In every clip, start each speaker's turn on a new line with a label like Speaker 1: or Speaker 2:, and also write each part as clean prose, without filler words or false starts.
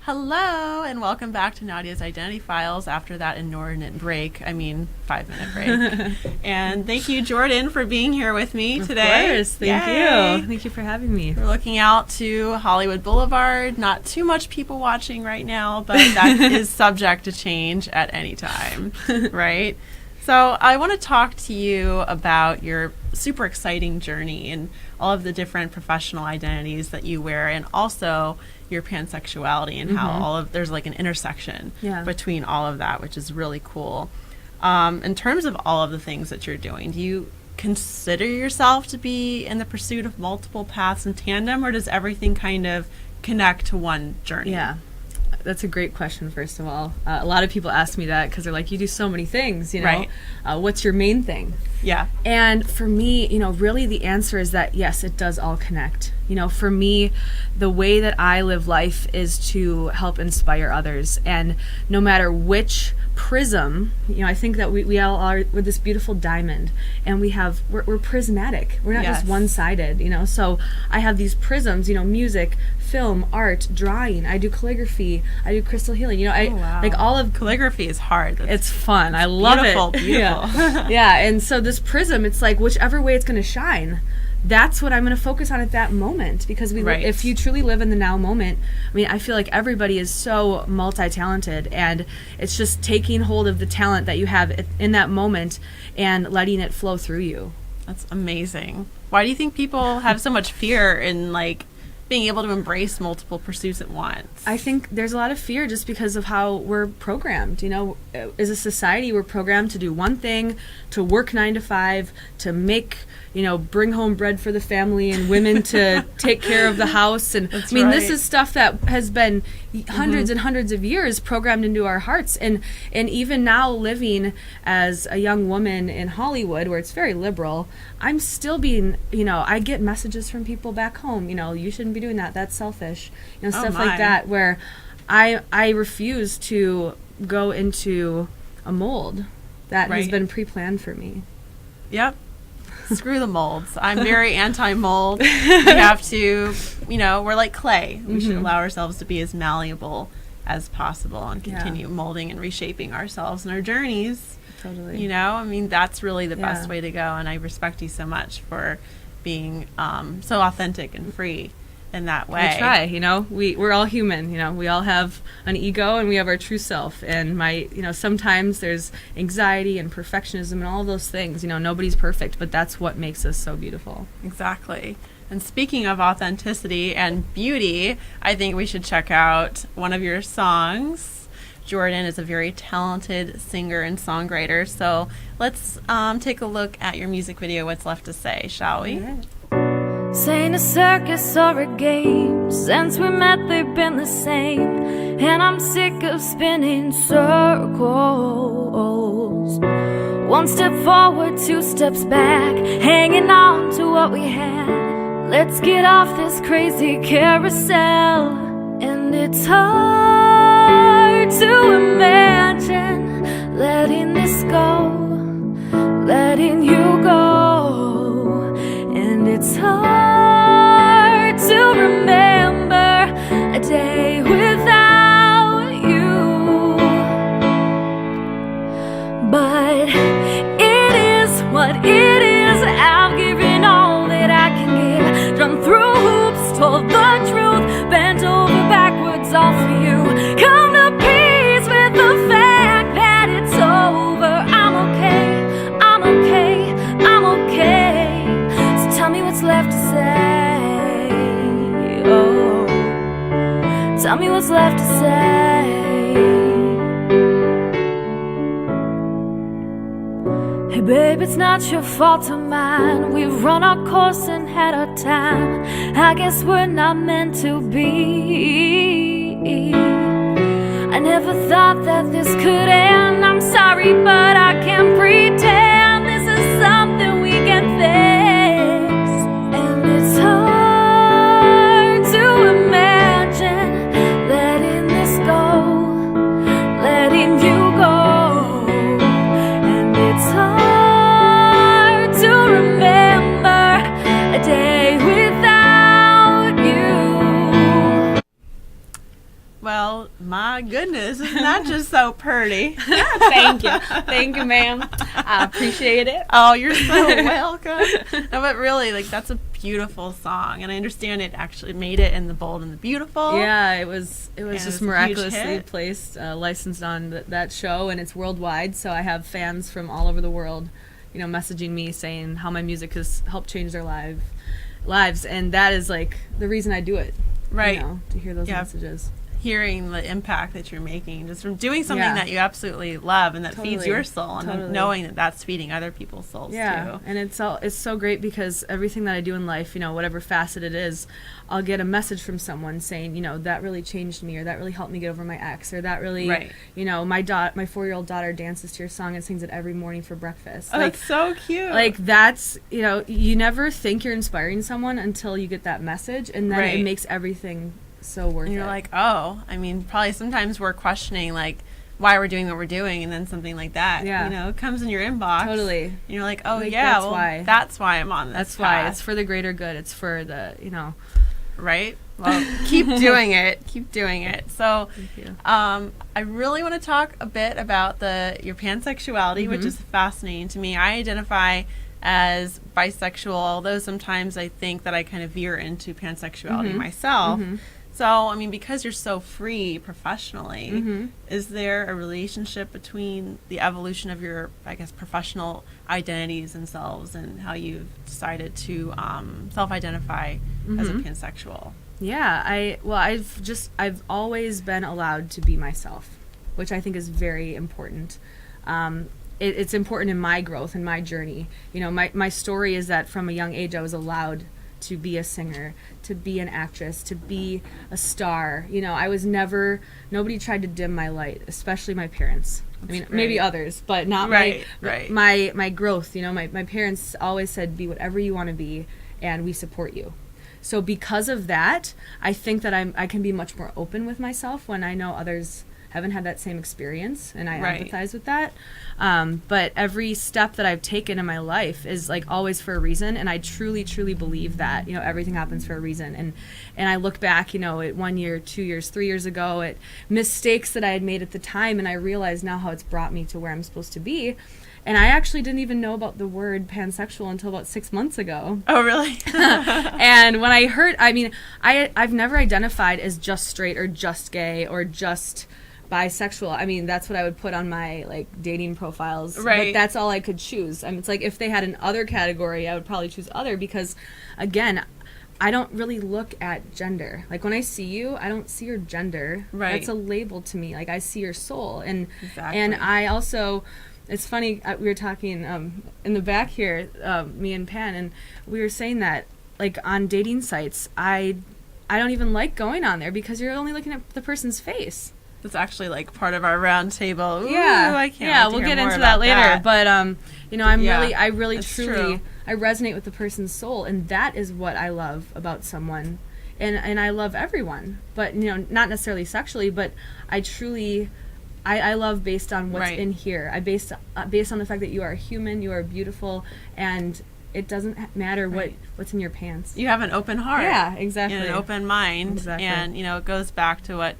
Speaker 1: Hello, and welcome back to Nadya's Identity Files after that inordinate break. 5-minute break. And thank you, Jordan, for being here with me today.
Speaker 2: Of course. Thank
Speaker 1: Yay.
Speaker 2: you. Thank you for having me.
Speaker 1: We're looking out to Hollywood Boulevard. Not too much people watching right now, but that is subject to change at any time, right? So I want to talk to you about your super exciting journey and all of the different professional identities that you wear, and also your pansexuality and how there's like an intersection between all of that, which is really cool. In terms of all of the things that you're doing, do you consider yourself to be in the pursuit of multiple paths in tandem, or does everything kind of connect to one journey?
Speaker 2: Yeah. That's a great question, first of all. A lot of people ask me that because they're like, you do so many things,
Speaker 1: Right.
Speaker 2: What's your main thing?
Speaker 1: Yeah.
Speaker 2: And for me, really the answer is that, yes, it does all connect. For me, the way that I live life is to help inspire others. And no matter which prism, I think that we all are, we're this beautiful diamond, and we're prismatic. We're not just one-sided, So I have these prisms, music, film, art, drawing. I do calligraphy. I do crystal healing. Like all of
Speaker 1: Calligraphy is hard.
Speaker 2: It's fun. I love it.
Speaker 1: Beautiful.
Speaker 2: Yeah. And so this prism, it's like whichever way it's going to shine, that's what I'm going to focus on at that moment, because if you truly live in the now moment, I feel like everybody is so multi-talented, and it's just taking hold of the talent that you have in that moment and letting it flow through you.
Speaker 1: That's amazing. Why do you think people have so much fear in being able to embrace multiple pursuits at once?
Speaker 2: I think there's a lot of fear just because of how we're programmed. As a society, we're programmed to do one thing, to work 9 to 5, to make, bring home bread for the family, and women to take care of the house. And this is stuff that has been hundreds and hundreds of years programmed into our hearts. And even now, living as a young woman in Hollywood, where it's very liberal, I'm still being, I get messages from people back home, you shouldn't be doing that. That's selfish. Stuff like that, where I refuse to go into a mold that has been pre-planned for me.
Speaker 1: Yep. Screw the molds. I'm very anti-mold. We have to, we're like clay. We should allow ourselves to be as malleable as possible and continue molding and reshaping ourselves and our journeys.
Speaker 2: Totally.
Speaker 1: That's really the best way to go. And I respect you so much for being so authentic and free in that way.
Speaker 2: We try, we're all human, we all have an ego and we have our true self. And sometimes there's anxiety and perfectionism and all those things. Nobody's perfect, but that's what makes us so beautiful.
Speaker 1: Exactly. And speaking of authenticity and beauty, I think we should check out one of your songs. Jordan is a very talented singer and songwriter, so let's take a look at your music video, What's Left to Say, shall we?
Speaker 3: This ain't a circus or a game. Since we met, they've been the same, and I'm sick of spinning circles. One step forward, 2 steps back, hanging on to what we had. Let's get off this crazy carousel. And it's hard to imagine letting this go, letting you go. And it's hard to remember a day without you. But it is what it is. I've given all that I can give. Run through hoops, told the truth, bent over backwards all for you. Come to peace with the fact that it's over. I'm okay, I'm okay, I'm okay. So tell me what's left to say. Oh, tell me what's left to say. Hey babe, it's not your fault or mine. We've run our course and had our time. I guess we're not meant to be. I never thought that this could end. I'm sorry, but I can't pretend this is something we can fix. And it's hard to imagine letting this go, letting you go. And it's hard to remember a day without you.
Speaker 1: Well, my goodness, isn't that just so pretty?
Speaker 2: Thank you, ma'am. I appreciate it.
Speaker 1: Oh, you're so welcome. No, but really, like, that's a beautiful song, and I understand it actually made it in the Bold and the Beautiful.
Speaker 2: Yeah, it was just
Speaker 1: a
Speaker 2: miraculously
Speaker 1: huge hit.
Speaker 2: placed, licensed on that show, and it's worldwide. So I have fans from all over the world, messaging me saying how my music has helped change their lives, and that is like the reason I do it.
Speaker 1: Right.
Speaker 2: To hear those
Speaker 1: Yeah.
Speaker 2: messages.
Speaker 1: Hearing the impact that you're making just from doing something
Speaker 2: Yeah.
Speaker 1: that you absolutely love and that feeds
Speaker 2: Totally.
Speaker 1: your soul, and then
Speaker 2: Totally.
Speaker 1: knowing that that's feeding other people's souls too.
Speaker 2: And it's so great because everything that I do in life, whatever facet it is, I'll get a message from someone saying, that really changed me, or that really helped me get over my ex, or that really,
Speaker 1: Right.
Speaker 2: my 4-year-old daughter dances to your song and sings it every morning for breakfast.
Speaker 1: Oh, that's so cute.
Speaker 2: Like that's, you never think you're inspiring someone until you get that message, and then
Speaker 1: Right.
Speaker 2: it makes everything so worth
Speaker 1: and you're
Speaker 2: it.
Speaker 1: like, oh, I mean, probably sometimes we're questioning like why we're doing what we're doing, and then something like that, comes in your inbox.
Speaker 2: Totally.
Speaker 1: And you're like, oh
Speaker 2: Like,
Speaker 1: yeah,
Speaker 2: that's
Speaker 1: why I'm on this.
Speaker 2: That's why
Speaker 1: path.
Speaker 2: it's for the greater good. It's for the,
Speaker 1: Right? Well, keep doing it. Keep doing it. So,
Speaker 2: Thank you.
Speaker 1: I really want to talk a bit about your pansexuality, which
Speaker 2: Mhm.
Speaker 1: is fascinating to me. I identify as bisexual, although sometimes I think that I kind of veer into pansexuality
Speaker 2: Mhm.
Speaker 1: myself.
Speaker 2: Mhm.
Speaker 1: So, I mean, because you're so free professionally,
Speaker 2: Mhm.
Speaker 1: is there a relationship between the evolution of your, I guess, professional identities and selves, and how you've decided to self-identify as a
Speaker 2: Mhm.
Speaker 1: pansexual?
Speaker 2: Yeah, I've always been allowed to be myself, which I think is very important. It's important in my growth and my journey. My story is that from a young age I was allowed to be a singer, to be an actress, to be a star. I was nobody tried to dim my light, especially my parents. I mean, maybe
Speaker 1: great.
Speaker 2: others, but not
Speaker 1: Right.
Speaker 2: my growth. My parents always said, be whatever you want to be, and we support you. So because of that, I think that I can be much more open with myself when I know others haven't had that same experience, and I
Speaker 1: Right.
Speaker 2: empathize with that. But every step that I've taken in my life is like always for a reason, and I truly, truly believe that everything happens for a reason. And I look back, at 1 year, 2 years, 3 years ago, at mistakes that I had made at the time, and I realize now how it's brought me to where I'm supposed to be. And I actually didn't even know about the word pansexual until about 6 months ago.
Speaker 1: Oh, really?
Speaker 2: And when I heard, I've never identified as just straight or just gay or just bisexual. I mean, that's what I would put on my dating profiles.
Speaker 1: Right.
Speaker 2: But that's all I could choose. I mean, it's like if they had an other category, I would probably choose other because, again, I don't really look at gender. Like when I see you, I don't see your gender.
Speaker 1: Right.
Speaker 2: That's a label to me. Like I see your soul. And
Speaker 1: Exactly.
Speaker 2: and I also, it's funny, we were talking in the back here, me and Pan, and we were saying that on dating sites, I don't even like going on there because you're only looking at the person's face.
Speaker 1: That's actually part of our round table. Ooh,
Speaker 2: Yeah,
Speaker 1: I can't
Speaker 2: yeah,
Speaker 1: wait to
Speaker 2: we'll
Speaker 1: hear
Speaker 2: get
Speaker 1: more
Speaker 2: into
Speaker 1: about
Speaker 2: that later.
Speaker 1: that.
Speaker 2: But
Speaker 1: Yeah,
Speaker 2: I really
Speaker 1: that's
Speaker 2: truly
Speaker 1: true.
Speaker 2: I resonate with the person's soul, and that is what I love about someone, and I love everyone, but not necessarily sexually, but I truly. I love based on what's
Speaker 1: Right.
Speaker 2: in here. I based on the fact that you are human, you are beautiful, and it doesn't matter what's in your pants.
Speaker 1: You have an open heart.
Speaker 2: Yeah, exactly.
Speaker 1: And an open mind.
Speaker 2: Exactly.
Speaker 1: And, it goes back to what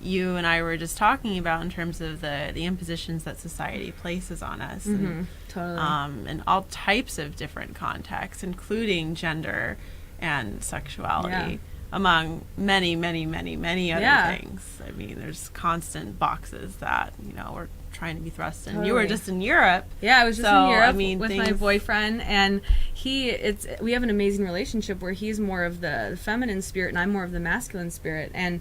Speaker 1: you and I were just talking about in terms of the impositions that society places on us. And,
Speaker 2: Totally.
Speaker 1: in all types of different contexts, including gender and sexuality.
Speaker 2: Yeah.
Speaker 1: Among many, many, many, many other
Speaker 2: Yeah.
Speaker 1: things. I mean, there's constant boxes that, we're trying to be thrust in. You
Speaker 2: Totally.
Speaker 1: were just in Europe.
Speaker 2: Yeah, I was just
Speaker 1: So,
Speaker 2: in Europe
Speaker 1: I mean,
Speaker 2: with my
Speaker 1: things-
Speaker 2: boyfriend, and we have an amazing relationship where he's more of the feminine spirit and I'm more of the masculine spirit, and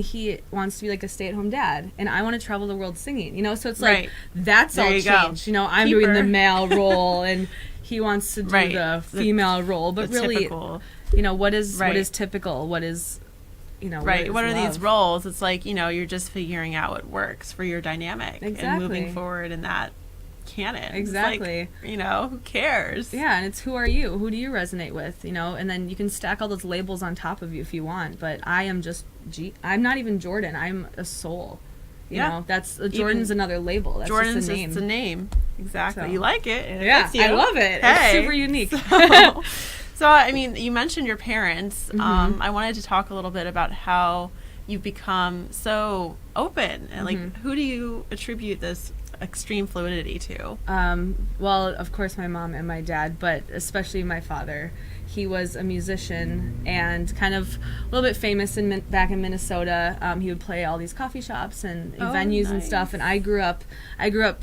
Speaker 2: he wants to be like a stay-at-home dad, and I want to travel the world singing. So it's
Speaker 1: Right.
Speaker 2: that's
Speaker 1: There
Speaker 2: all
Speaker 1: you go.
Speaker 2: changed. I'm
Speaker 1: Keeper.
Speaker 2: doing the male role, and he wants to do
Speaker 1: Right.
Speaker 2: the female role, but
Speaker 1: The
Speaker 2: really,
Speaker 1: typical.
Speaker 2: what is
Speaker 1: Right.
Speaker 2: typical? What is
Speaker 1: Right. What are these
Speaker 2: love?
Speaker 1: roles? It's you're just figuring out what works for your dynamic and
Speaker 2: Exactly.
Speaker 1: moving forward in that canon. It's
Speaker 2: Exactly.
Speaker 1: who cares?
Speaker 2: Yeah, and it's who are you? Who do you resonate with? And then you can stack all those labels on top of you if you want. But I am just I'm not even Jordan. I'm a soul.
Speaker 1: Yeah.
Speaker 2: That's Jordan's another label. That's
Speaker 1: Jordan's
Speaker 2: just a name.
Speaker 1: just a name. Exactly.
Speaker 2: So.
Speaker 1: You like it. And it
Speaker 2: Yeah,
Speaker 1: fits you.
Speaker 2: I love it.
Speaker 1: Hey.
Speaker 2: It's super unique.
Speaker 1: So, I mean, you mentioned your parents.
Speaker 2: Mm-hmm.
Speaker 1: I wanted to talk a little bit about how you've become so open. And like, who do you attribute this extreme fluidity to?
Speaker 2: Well, of course, my mom and my dad, but especially my father. He was a musician and kind of a little bit famous back in Minnesota. He would play all these coffee shops and venues and stuff. And I grew up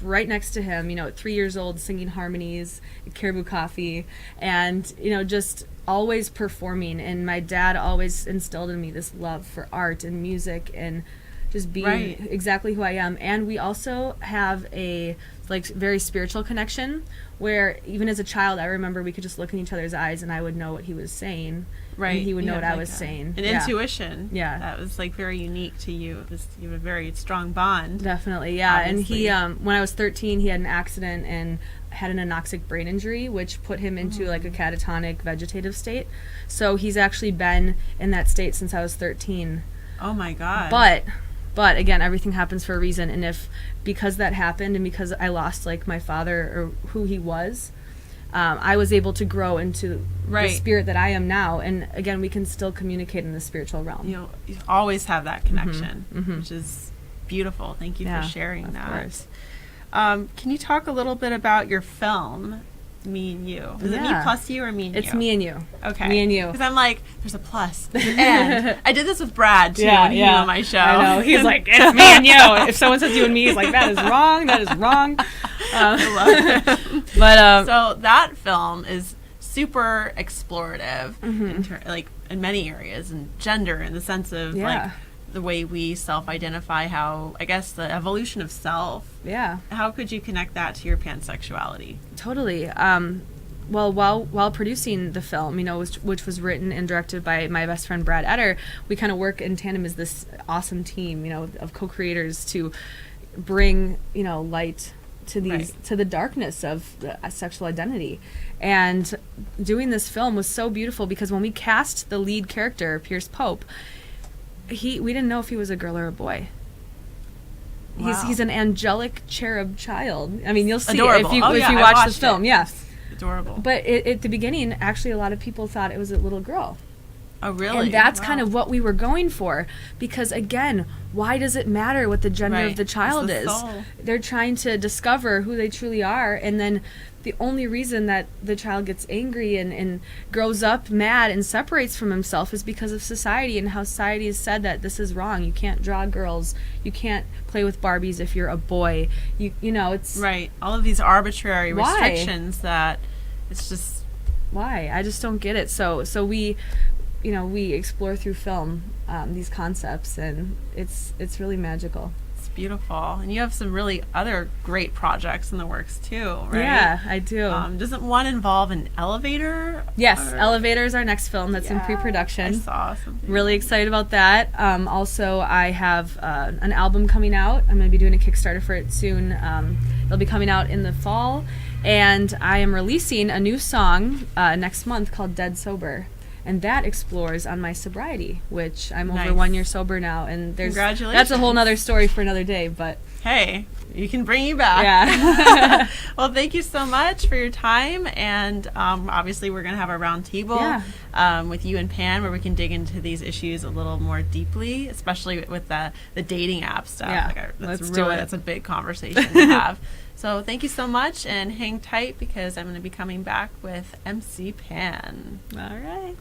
Speaker 2: right next to him. At 3 years old, singing harmonies at Caribou Coffee, and just always performing. And my dad always instilled in me this love for art and music and just being exactly who I am. And we also have a very spiritual connection where even as a child, I remember we could just look in each other's eyes and I would know what he was saying. Right. And he would know what I was saying.
Speaker 1: An intuition.
Speaker 2: Yeah.
Speaker 1: That was very unique to you. You have a very strong bond.
Speaker 2: Definitely. Yeah.
Speaker 1: Obviously.
Speaker 2: And he, when I was 13, he had an accident and had an anoxic brain injury, which put him into a catatonic vegetative state. So he's actually been in that state since I was 13.
Speaker 1: Oh my God.
Speaker 2: But again, everything happens for a reason, and because that happened and because I lost my father or who he was, I was able to grow into the spirit that I am now. And again, we can still communicate in the spiritual realm.
Speaker 1: You always have that connection, which is beautiful. Thank you for sharing that.
Speaker 2: Course.
Speaker 1: Can you talk a little bit about your film, Me and You? Is it Me plus you or Me and You?
Speaker 2: It's Me and You.
Speaker 1: Okay.
Speaker 2: Me and You.
Speaker 1: Because I'm there's a plus. There's an and. I did this with Brad, too, when he was on my show.
Speaker 2: I know. He's like, it's me and you. If someone says you and me, he's like, that is wrong. That is wrong.
Speaker 1: I love it.
Speaker 2: But,
Speaker 1: so that film is super explorative, in many areas, and gender in the sense of, the way we self-identify, how, I guess, the evolution of self.
Speaker 2: Yeah.
Speaker 1: How could you connect that to your pansexuality?
Speaker 2: Totally. Well, while producing the film, which was written and directed by my best friend Brad Etter, we kind of work in tandem as this awesome team, of co-creators to bring, light to these to the darkness of the sexual identity. And doing this film was so beautiful because when we cast the lead character, Pierce Pope, we didn't know if he was a girl or a boy.
Speaker 1: Wow.
Speaker 2: He's an angelic cherub child. I mean, you'll see
Speaker 1: Adorable.
Speaker 2: if you watch the film. Yeah,
Speaker 1: adorable.
Speaker 2: But at the beginning, actually, a lot of people thought it was a little girl.
Speaker 1: Oh, really?
Speaker 2: And that's kind of what we were going for. Because, again, why does it matter what the gender of the child is?
Speaker 1: Soul.
Speaker 2: They're trying to discover who they truly are. And then the only reason that the child gets angry and grows up mad and separates from himself is because of society and how society has said that this is wrong. You can't draw girls. You can't play with Barbies if you're a boy. You know, it's...
Speaker 1: Right. All of these arbitrary restrictions that it's just...
Speaker 2: Why? I just don't get it. So we... we explore through film these concepts, and it's really magical.
Speaker 1: It's beautiful. And you have some really other great projects in the works, too, right?
Speaker 2: Yeah, I do.
Speaker 1: Doesn't one involve an elevator?
Speaker 2: Yes, Elevator is our next film that's in pre-production.
Speaker 1: I saw something.
Speaker 2: Really excited about that. Also, I have an album coming out. I'm going to be doing a Kickstarter for it soon. It'll be coming out in the fall. And I am releasing a new song next month called Dead Sober. And that explores on my sobriety, which I'm over 1 year sober now. And
Speaker 1: Congratulations.
Speaker 2: That's a whole nother story for another day. But
Speaker 1: hey, you can bring you back.
Speaker 2: Yeah.
Speaker 1: Well, thank you so much for your time. And obviously, we're going to have a round table with you and Pan where we can dig into these issues a little more deeply, especially with the dating app stuff.
Speaker 2: Yeah, let's do it.
Speaker 1: That's a big conversation to have. So thank you so much, and hang tight because I'm going to be coming back with MC Pan.
Speaker 2: all right.